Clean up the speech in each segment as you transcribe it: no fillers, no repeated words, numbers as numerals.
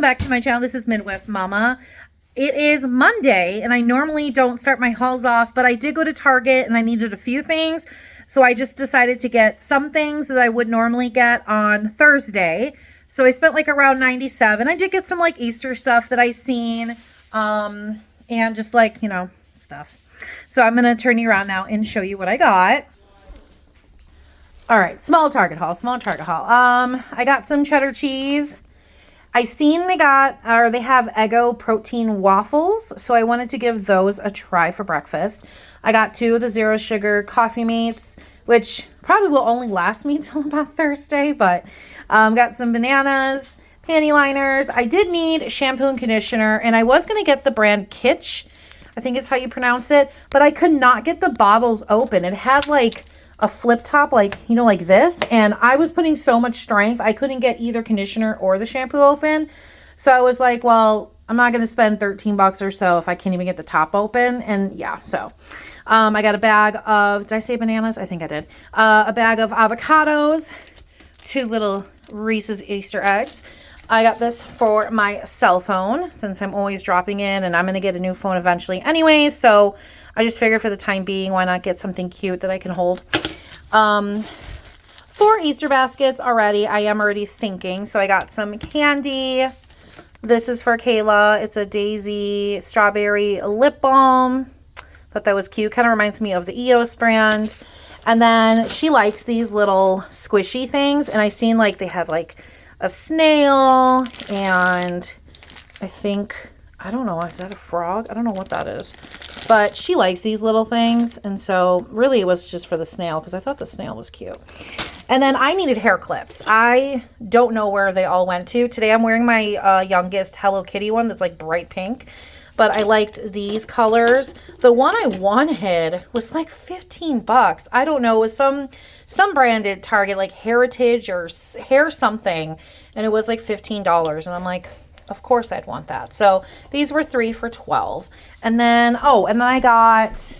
back to my channel. This is Midwest Mama. It is Monday, and I normally don't start my hauls off, but I did go to Target and I needed a few things. So I just decided to get some things that I would normally get on Thursday. So I spent like around $97. I did get some like Easter stuff that I seen, and just like, you know, stuff. So I'm going to turn you around now and show you what I got. All right, small Target haul. I got some cheddar cheese. I seen they have Eggo protein waffles, so I wanted to give those a try for breakfast. I got 2 of the zero sugar coffee mates, which probably will only last me till about Thursday, but got some bananas, panty liners. I did need shampoo and conditioner, and I was going to get the brand Kitsch, I think is how you pronounce it, but I could not get the bottles open. It had like a flip top, like, you know, like this, and I was putting so much strength I couldn't get either conditioner or the shampoo open. So I was like, well, I'm not going to spend $13 or so if I can't even get the top open. And yeah, so I got a bag of, did I say bananas? I think I did. A bag of avocados, 2 little Reese's Easter eggs. I got this for my cell phone since I'm always dropping in, and I'm going to get a new phone eventually anyway, so I just figured for the time being, why not get something cute that I can hold. 4 Easter baskets already. I am already thinking. So I got some candy. This is for Kayla. It's a Daisy strawberry lip balm. Thought that was cute. Kind of reminds me of the EOS brand. And then she likes these little squishy things. And I seen like they had like a snail and I think, I don't know, is that a frog? I don't know what that is. But she likes these little things. And so really it was just for the snail because I thought the snail was cute. And then I needed hair clips. I don't know where they all went to. Today I'm wearing my youngest Hello Kitty one that's like bright pink. But I liked these colors. The one I wanted was like $15. I don't know. It was some branded Target, like Heritage or Hair something. And it was like $15. And I'm like, of course I'd want that. So these were 3 for $12. And then, and then I got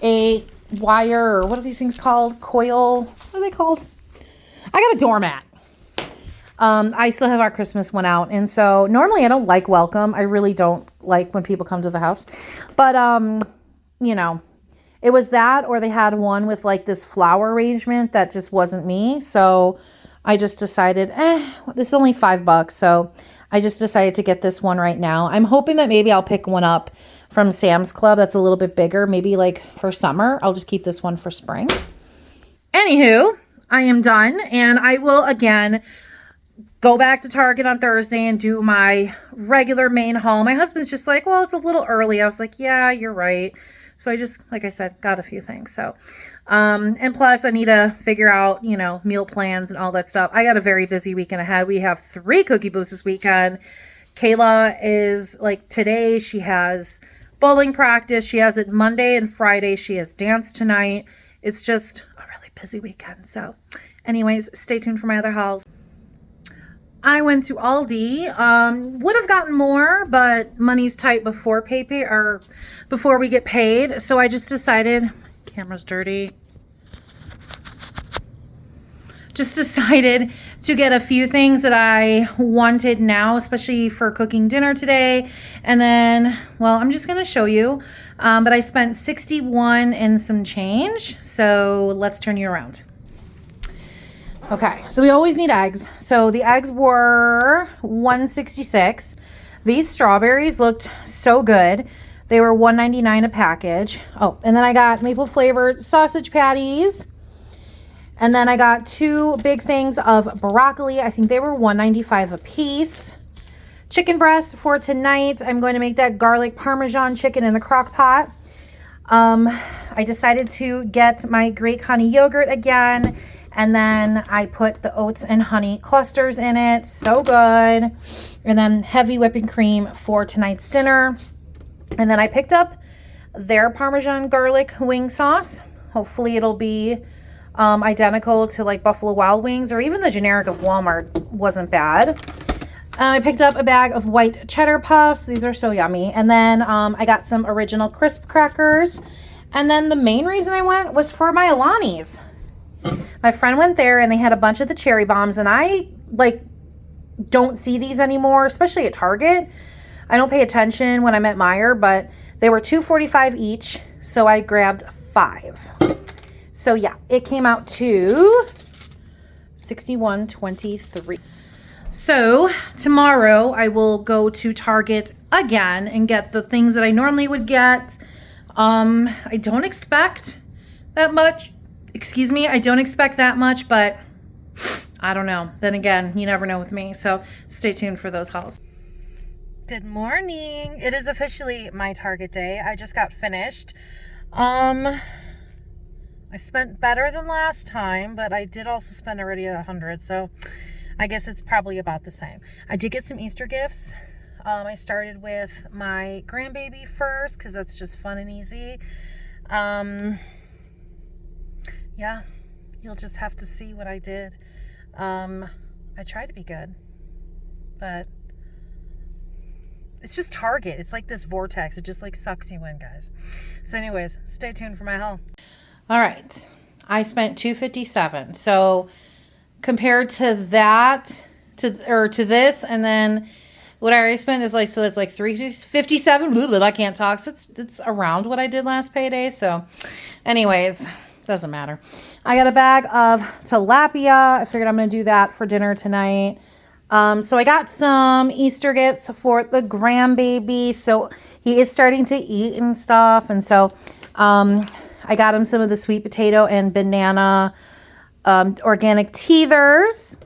a wire, or what are these things called? Coil, what are they called? I got a doormat. I still have our Christmas one out. And so normally I don't like welcome. I really don't like when people come to the house. But, you know, it was that, or they had one with like this flower arrangement that just wasn't me. So I just decided, this is only $5. So I just decided to get this one right now. I'm hoping that maybe I'll pick one up from Sam's Club that's a little bit bigger, maybe like for summer. I'll just keep this one for spring. Anywho, I am done, and I will again go back to Target on Thursday and do my regular main haul. My husband's just like, well, it's a little early. I was like, yeah, you're right. So I just, like I said, got a few things. So, and plus I need to figure out, you know, meal plans and all that stuff. I got a very busy weekend ahead. We have 3 cookie booths this weekend. Kayla is like, today she has bowling practice. She has it Monday and Friday. She has dance tonight. It's just a really busy weekend. So anyways, stay tuned for my other hauls. I went to Aldi. Would have gotten more, but money's tight before before we get paid. So I just decided, camera's dirty. Just decided to get a few things that I wanted now, especially for cooking dinner today. And then, well, I'm just going to show you. But I spent $61 and some change. So let's turn you around. Okay, so we always need eggs. So the eggs were $1.66. These strawberries looked so good. They were $1.99 a package. Oh, and then I got maple flavored sausage patties. And then I got 2 big things of broccoli. I think they were $1.95 a piece. Chicken breast for tonight. I'm going to make that garlic parmesan chicken in the crock pot. I decided to get my Greek honey yogurt again. And then I put the oats and honey clusters in it. So good. And then heavy whipping cream for tonight's dinner. And then I picked up their Parmesan garlic wing sauce. Hopefully it'll be identical to like Buffalo Wild Wings, or even the generic of Walmart wasn't bad. I picked up a bag of white cheddar puffs. These are so yummy. And then I got some original crisp crackers. And then the main reason I went was for my Alani's. My friend went there and they had a bunch of the cherry bombs, and I like don't see these anymore, especially at Target. I don't pay attention when I'm at Meijer, but they were $2.45 each, so I grabbed 5. So yeah, it came out to $61.23. So tomorrow I will go to Target again and get the things that I normally would get. I don't expect that much. Excuse me, I don't expect that much, but I don't know. Then again, you never know with me. So stay tuned for those hauls. Good morning. It is officially my Target day. I just got finished. I spent better than last time, but I did also spend already $100, so I guess it's probably about the same. I did get some Easter gifts. I started with my grandbaby first because that's just fun and easy. Yeah, you'll just have to see what I did. I tried to be good, but it's just Target. It's like this vortex. It just like sucks you in, guys. So anyways, stay tuned for my haul. All right. I spent $257. So compared to that, to this, and then what I already spent is like, so it's like $357. I can't talk. So it's around what I did last payday. So anyways, doesn't matter. I got a bag of tilapia. I figured I'm going to do that for dinner tonight. So I got some Easter gifts for the grandbaby. So he is starting to eat and stuff. And so, I got him some of the sweet potato and banana, organic teethers,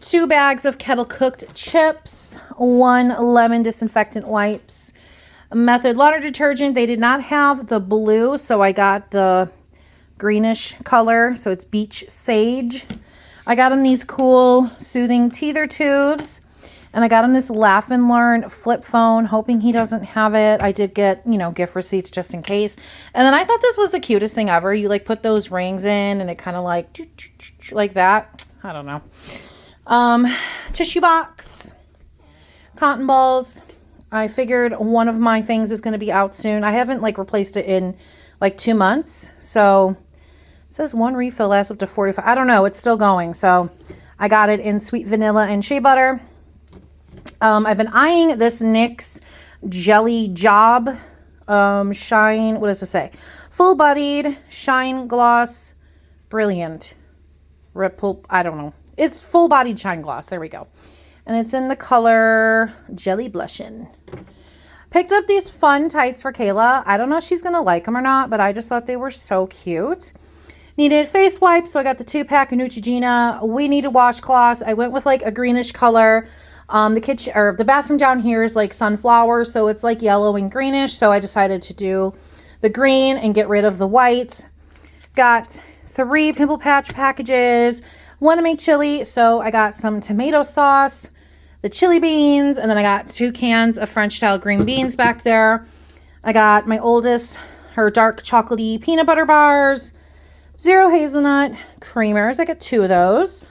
2 bags of kettle cooked chips, 1 lemon disinfectant wipes, Method laundry detergent. They did not have the blue, so I got the greenish color. So it's beach sage. I got him these cool soothing teether tubes, and I got him this Laugh and Learn flip phone, hoping he doesn't have it. I did get, gift receipts just in case. And then I thought this was the cutest thing ever. You like put those rings in and it kind of like that. I don't know. Tissue box, cotton balls. I figured one of my things is going to be out soon. I haven't replaced it in 2 months. So it says 1 refill lasts up to 45. I don't know. It's still going. So I got it in sweet vanilla and shea butter. I've been eyeing this NYX Jelly Job Shine. What does it say? Full bodied shine gloss, brilliant ripple. I don't know. It's full bodied shine gloss. There we go. And it's in the color Jelly Blushin'. Picked up these fun tights for Kayla. I don't know if she's going to like them or not, but I just thought they were so cute. Needed face wipes, so I got the 2-pack of Neutrogena. We needed washcloths. I went with a greenish color. The kitchen or the bathroom down here is sunflower, so it's yellow and greenish. So I decided to do the green and get rid of the white. Got 3 pimple patch packages. Want to make chili, so I got some tomato sauce, the chili beans, and then I got 2 cans of French style green beans back there. I got my oldest, her dark chocolatey peanut butter bars, 0 hazelnut creamers. I got 2 of those.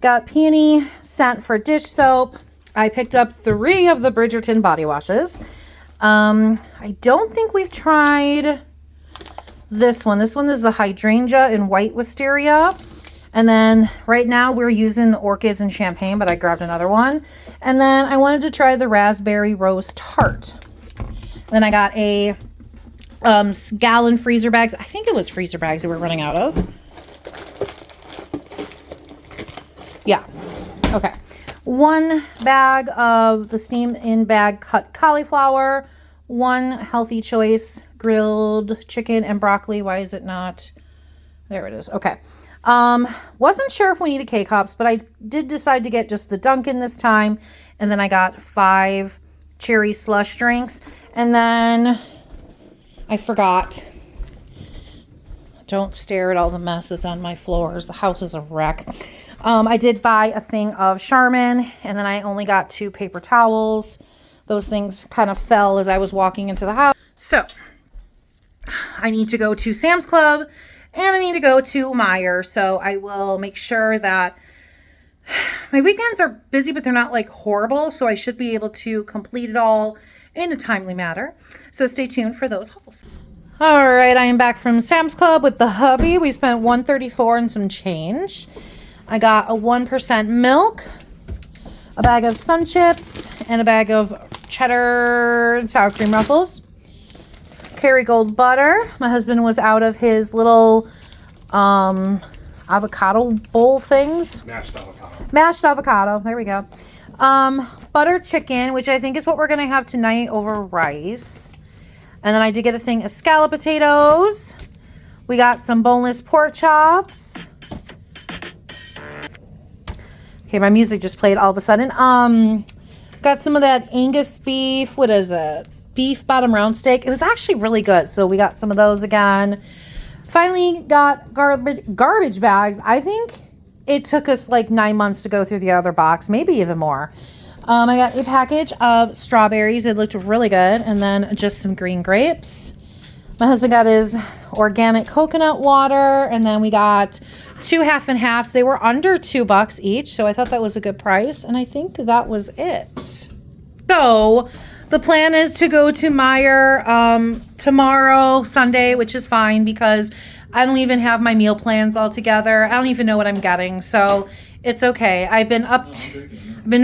Got peony scent for dish soap. I picked up 3 of the Bridgerton body washes. I don't think we've tried this one. This one is the hydrangea in white wisteria. And then right now we're using the orchids and champagne, but I grabbed another one. And then I wanted to try the raspberry rose tart. Then I got a gallon freezer bags. I think it was freezer bags that we're running out of. Yeah. Okay. 1 bag of the steam in bag cut cauliflower, 1 healthy choice grilled chicken and broccoli. Why is it not? There it is. Okay. Wasn't sure if we needed K-Cups, but I did decide to get just the Dunkin' this time. And then I got 5 cherry slush drinks. And then I forgot. Don't stare at all the mess that's on my floors. The house is a wreck. I did buy a thing of Charmin, and then I only got 2 paper towels. Those things kind of fell as I was walking into the house. So I need to go to Sam's Club. And I need to go to Meijer, so I will make sure that my weekends are busy, but they're not horrible, so I should be able to complete it all in a timely manner. So stay tuned for those hauls. All right, I am back from Sam's Club with the hubby. We spent $134 and some change. I got a 1% milk, a bag of Sun Chips, and a bag of cheddar and sour cream ruffles. Kerrygold butter. My husband was out of his little avocado bowl things. Mashed avocado. There we go. Butter chicken, which I think is what we're going to have tonight over rice. And then I did get a thing of scallop potatoes. We got some boneless pork chops. Okay, my music just played all of a sudden. Got some of that Angus beef. What is it? Beef bottom round steak. It was actually really good. So we got some of those again. Finally got garbage bags. I think it took us like 9 months to go through the other box, maybe even more. I got a package of strawberries. It looked really good. And then just some green grapes. My husband got his organic coconut water. And then we got 2 half and halves. They were under $2 each. So I thought that was a good price. And I think that was it. So the plan is to go to Meijer tomorrow, Sunday, which is fine because I don't even have my meal plans all together. I don't even know what I'm getting. So it's okay. I've been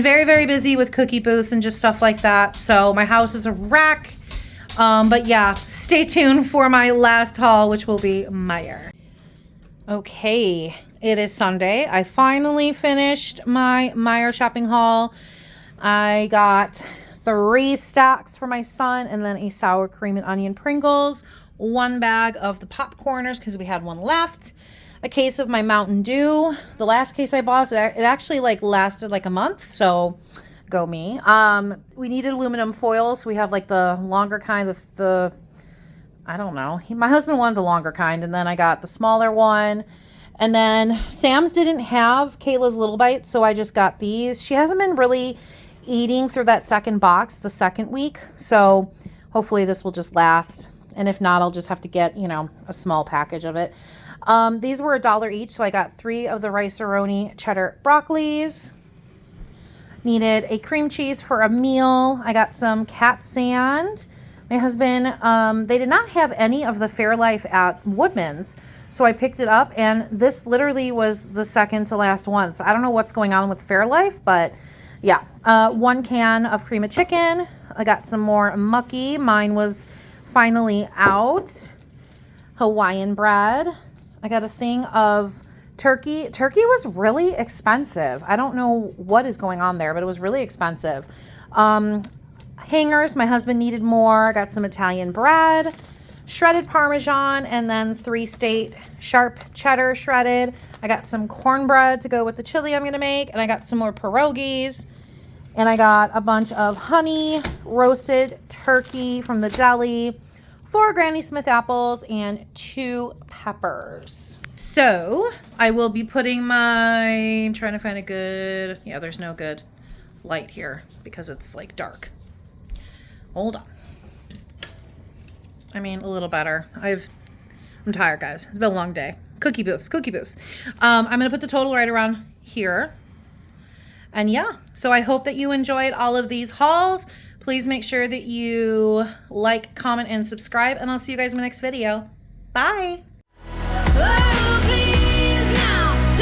very, very busy with cookie booths and just stuff like that. So my house is a wreck. But yeah, stay tuned for my last haul, which will be Meijer. Okay, it is Sunday. I finally finished my Meijer shopping haul. I got 3 stacks for my son and then a sour cream and onion Pringles, 1 bag of the popcorners because we had 1 left, a case of my Mountain Dew. The last case I bought, it actually like lasted like a month, so go me. We needed aluminum foil, so we have like the longer kind of I don't know. My husband wanted the longer kind, and then I got the smaller one. And then Sam's didn't have Kayla's Little Bites, so I just got these. She hasn't been really eating through that second box the second week, so hopefully this will just last. And if not, I'll just have to get, a small package of it. These were $1 each, so I got 3 of the rice-a-roni cheddar broccolis. Needed a cream cheese for a meal. I got some cat sand. My husband, they did not have any of the Fairlife at Woodman's, so I picked it up, and this literally was the second to last one. So I don't know what's going on with Fairlife, but yeah. 1 can of cream of chicken. I got some more mucky. Mine was finally out. Hawaiian bread. I got a thing of turkey. Turkey was really expensive. I don't know what is going on there, but it was really expensive. Hangers. My husband needed more. I got some Italian bread, shredded Parmesan, and then 3 state sharp cheddar shredded. I got some cornbread to go with the chili I'm going to make, and I got some more pierogies. And I got a bunch of honey roasted turkey from the deli, 4 Granny Smith apples, and 2 peppers. So I will be putting I'm trying to find a good, there's no good light here because it's like dark. Hold on. I mean, a little better. I'm tired, guys. It's been a long day. Cookie booths. I'm going to put the total right around here. And yeah, so I hope that you enjoyed all of these hauls. Please make sure that you like, comment, and subscribe, and I'll see you guys in my next video. Bye. Oh, please now,